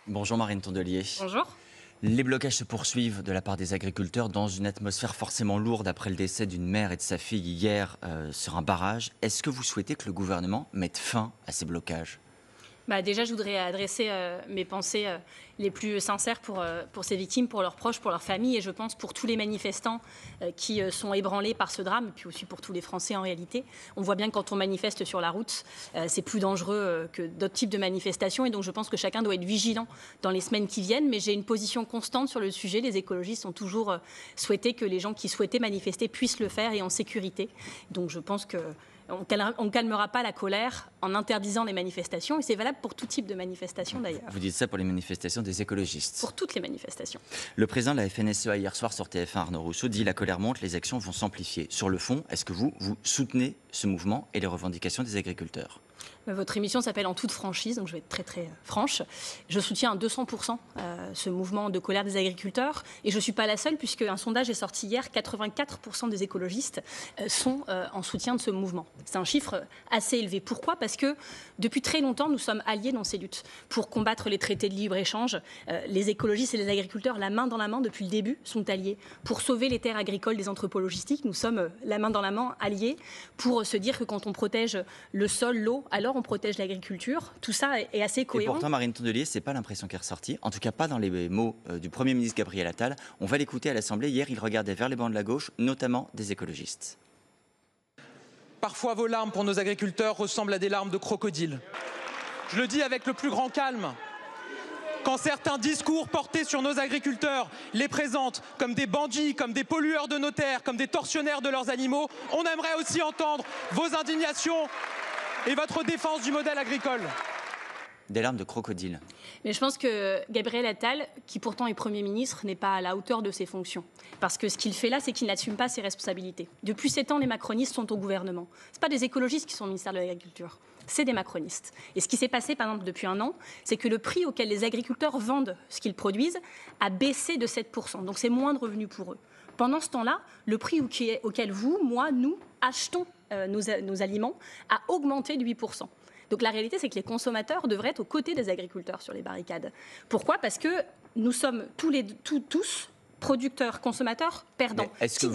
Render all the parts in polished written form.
Bonjour Marine Tondelier. Bonjour. Les blocages se poursuivent de la part des agriculteurs dans une atmosphère forcément lourde après le décès d'une mère et de sa fille hier sur un barrage. Est-ce que vous souhaitez que le gouvernement mette fin à ces blocages ? Déjà, je voudrais adresser mes pensées les plus sincères pour ces victimes, pour leurs proches, pour leurs familles et je pense pour tous les manifestants qui sont ébranlés par ce drame, et puis aussi pour tous les Français en réalité. On voit bien que quand on manifeste sur la route, c'est plus dangereux que d'autres types de manifestations et donc je pense que chacun doit être vigilant dans les semaines qui viennent. Mais j'ai une position constante sur le sujet. Les écologistes ont toujours souhaité que les gens qui souhaitaient manifester puissent le faire et en sécurité. Donc je pense que on ne calmera pas la colère en interdisant les manifestations et c'est valable pour tout type de manifestation d'ailleurs. Vous dites ça pour les manifestations des écologistes. Pour toutes les manifestations. Le président de la FNSEA hier soir sur TF1, Arnaud Rousseau, dit « La colère monte, les actions vont s'amplifier ». Sur le fond, est-ce que vous soutenez ce mouvement et les revendications des agriculteurs ? Votre émission s'appelle En toute franchise, donc je vais être très très franche. Je soutiens à 200% ce mouvement de colère des agriculteurs et je ne suis pas la seule puisque un sondage est sorti hier, 84% des écologistes sont en soutien de ce mouvement. C'est un chiffre assez élevé. Pourquoi ? Parce que depuis très longtemps, nous sommes alliés dans ces luttes. Pour combattre les traités de libre-échange, les écologistes et les agriculteurs, la main dans la main depuis le début, sont alliés. Pour sauver les terres agricoles des entrepôts logistiques, nous sommes la main dans la main alliés pour se dire que quand on protège le sol, l'eau, alors on protège l'agriculture. Tout ça est assez cohérent. Et pourtant, Marine Tondelier, ce n'est pas l'impression qui est ressortie, en tout cas pas dans les mots du Premier ministre Gabriel Attal. On va l'écouter à l'Assemblée. Hier, il regardait vers les bancs de la gauche, notamment des écologistes. Parfois, vos larmes pour nos agriculteurs ressemblent à des larmes de crocodile. Je le dis avec le plus grand calme. Quand certains discours portés sur nos agriculteurs les présentent comme des bandits, comme des pollueurs de nos terres, comme des tortionnaires de leurs animaux, on aimerait aussi entendre vos indignations et votre défense du modèle agricole. Des larmes de crocodile. Mais je pense que Gabriel Attal, qui pourtant est Premier ministre, n'est pas à la hauteur de ses fonctions. Parce que ce qu'il fait là, c'est qu'il n'assume pas ses responsabilités. Depuis 7 ans, les macronistes sont au gouvernement. Ce pas des écologistes qui sont au ministère de l'Agriculture, c'est des macronistes. Et ce qui s'est passé, par exemple, depuis un an, c'est que le prix auquel les agriculteurs vendent ce qu'ils produisent a baissé de 7%. Donc c'est moins de revenus pour eux. Pendant ce temps-là, le prix auquel vous, moi, nous achetons nos aliments a augmenté de 8%. Donc la réalité, c'est que les consommateurs devraient être aux côtés des agriculteurs sur les barricades. Pourquoi ? Parce que nous sommes tous producteurs, consommateurs, perdants. Est-ce que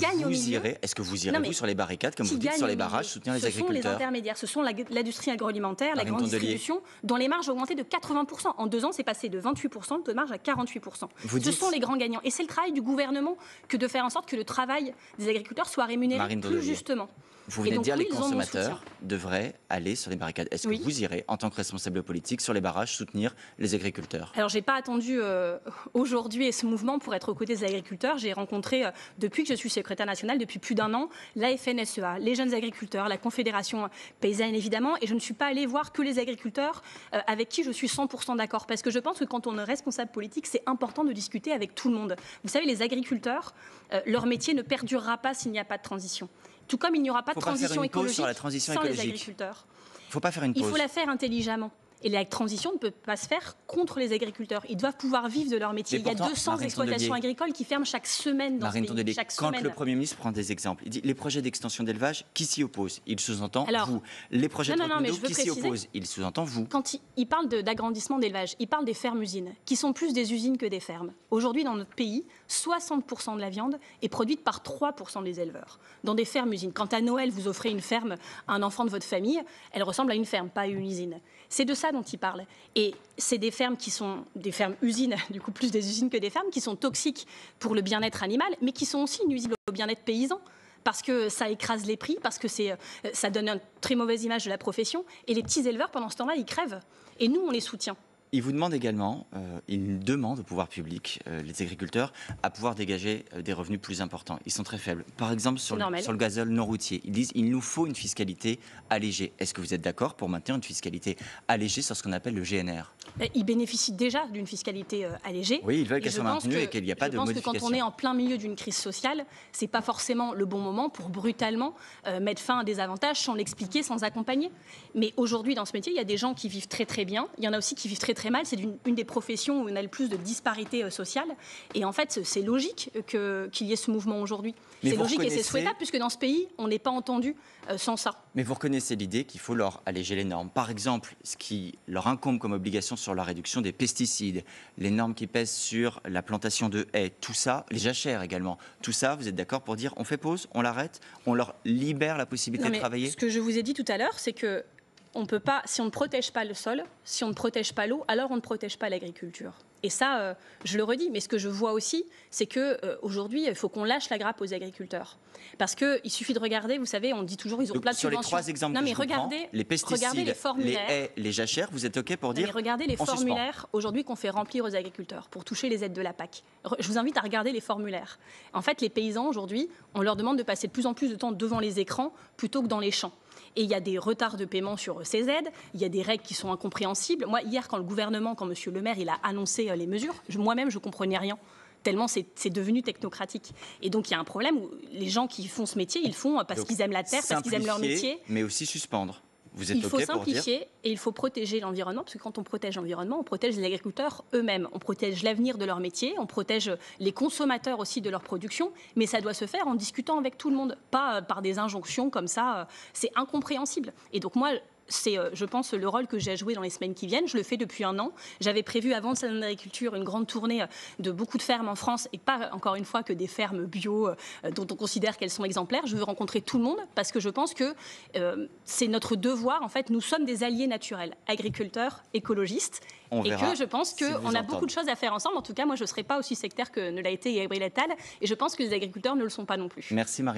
vous irez vous sur les barricades, comme vous dites, sur les barrages, soutenir les agriculteurs ? Ce sont les intermédiaires, ce sont l'industrie agroalimentaire, la grande distribution, dont les marges ont augmenté de 80%. En 2 ans, c'est passé de 28% de marge à 48%. Ce sont les grands gagnants. Et c'est le travail du gouvernement que de faire en sorte que le travail des agriculteurs soit rémunéré plus justement. Vous venez de dire que les consommateurs devraient aller sur les barricades. Est-ce que vous irez, en tant que responsable politique, sur les barrages, soutenir les agriculteurs ? Alors, je n'ai pas attendu aujourd'hui et ce mouvement pour être aux côtés des agriculteurs. J'ai rencontré, depuis que je suis secrétaire nationale, depuis plus d'1 an, la FNSEA, les jeunes agriculteurs, la Confédération paysanne évidemment, et je ne suis pas allée voir que les agriculteurs avec qui je suis 100% d'accord. Parce que je pense que quand on est responsable politique, c'est important de discuter avec tout le monde. Vous savez, les agriculteurs, leur métier ne perdurera pas s'il n'y a pas de transition. Tout comme il n'y aura pas de transition écologique sans les agriculteurs. Il faut pas faire une pause. Il faut la faire intelligemment. Et la transition ne peut pas se faire contre les agriculteurs. Ils doivent pouvoir vivre de leur métier. Il y a 200 exploitations agricoles qui ferment chaque semaine dans ce pays. Quand le Premier ministre prend des exemples, il dit les projets d'extension d'élevage, qui s'y oppose ? Il sous-entend vous. Les projets de retenue d'eau, qui s'y oppose ? Il sous-entend vous. Quand il parle d'agrandissement d'élevage, il parle des fermes-usines, qui sont plus des usines que des fermes. Aujourd'hui, dans notre pays, 60% de la viande est produite par 3% des éleveurs, dans des fermes-usines. Quand à Noël, vous offrez une ferme à un enfant de votre famille, elle ressemble à une ferme, pas à une usine. C'est de ça dont il parle. Et c'est des fermes qui sont des fermes-usines, du coup plus des usines que des fermes, qui sont toxiques pour le bien-être animal, mais qui sont aussi nuisibles au bien-être paysan. Parce que ça écrase les prix, parce que ça donne une très mauvaise image de la profession. Et les petits éleveurs, pendant ce temps-là, ils crèvent. Et nous, on les soutient. Il vous demande également, il demande au pouvoir public, les agriculteurs, à pouvoir dégager des revenus plus importants. Ils sont très faibles. Par exemple, sur le gazole non routier, ils disent qu'il nous faut une fiscalité allégée. Est-ce que vous êtes d'accord pour maintenir une fiscalité allégée sur ce qu'on appelle le GNR ? Ils bénéficient déjà d'une fiscalité allégée. Oui, ils veulent qu'elle soit maintenue et qu'il n'y a pas de modification. Je pense que quand on est en plein milieu d'une crise sociale, ce n'est pas forcément le bon moment pour brutalement mettre fin à des avantages sans l'expliquer, sans accompagner. Mais aujourd'hui, dans ce métier, il y a des gens qui vivent très très bien. Il y en a aussi qui vivent très très mal. C'est une des professions où on a le plus de disparités sociales. Et en fait, c'est logique qu'il y ait ce mouvement aujourd'hui. C'est logique et c'est souhaitable, puisque dans ce pays, on n'est pas entendu sans ça. Mais vous reconnaissez l'idée qu'il faut leur alléger les normes. Par exemple, ce qui leur incombe comme obligation sur la réduction des pesticides, les normes qui pèsent sur la plantation de haies, tout ça, les jachères également, tout ça, vous êtes d'accord pour dire on fait pause, on l'arrête, on leur libère la possibilité de travailler? Ce que je vous ai dit tout à l'heure, c'est que on peut pas, si on ne protège pas le sol, si on ne protège pas l'eau, alors on ne protège pas l'agriculture. Et ça, je le redis, mais ce que je vois aussi, c'est qu'aujourd'hui, il faut qu'on lâche la grappe aux agriculteurs. Parce qu'il suffit de regarder, vous savez, on dit toujours ils ont plein de subventions. Sur les 3 exemples que je regardez, les pesticides, les haies, les jachères, vous êtes OK pour dire mais regardez les formulaires aujourd'hui qu'on fait remplir aux agriculteurs pour toucher les aides de la PAC. Je vous invite à regarder les formulaires. En fait, les paysans, aujourd'hui, on leur demande de passer de plus en plus de temps devant les écrans plutôt que dans les champs. Et il y a des retards de paiement sur ces aides, il y a des règles qui sont incompréhensibles. Moi, hier, quand M. le maire, il a annoncé les mesures, moi-même, je ne comprenais rien, tellement c'est devenu technocratique. Et donc, il y a un problème où les gens qui font ce métier, ils le font parce qu'ils aiment la terre, parce qu'ils aiment leur métier. Mais aussi suspendre. Vous êtes il faut simplifier et il faut protéger l'environnement, parce que quand on protège l'environnement, on protège les agriculteurs eux-mêmes, on protège l'avenir de leur métier, on protège les consommateurs aussi de leur production, mais ça doit se faire en discutant avec tout le monde, pas par des injonctions comme ça, c'est incompréhensible. Et donc moi, c'est, je pense, le rôle que j'ai à jouer dans les semaines qui viennent. Je le fais depuis 1 an. J'avais prévu, avant le salon d'agriculture, une grande tournée de beaucoup de fermes en France, et pas, encore une fois, que des fermes bio dont on considère qu'elles sont exemplaires. Je veux rencontrer tout le monde, parce que je pense que c'est notre devoir. En fait, nous sommes des alliés naturels, agriculteurs, écologistes, et que je pense qu'on a beaucoup de choses à faire ensemble. En tout cas, moi, je ne serai pas aussi sectaire que ne l'a été Gabriel Attal, et je pense que les agriculteurs ne le sont pas non plus. Merci Marie.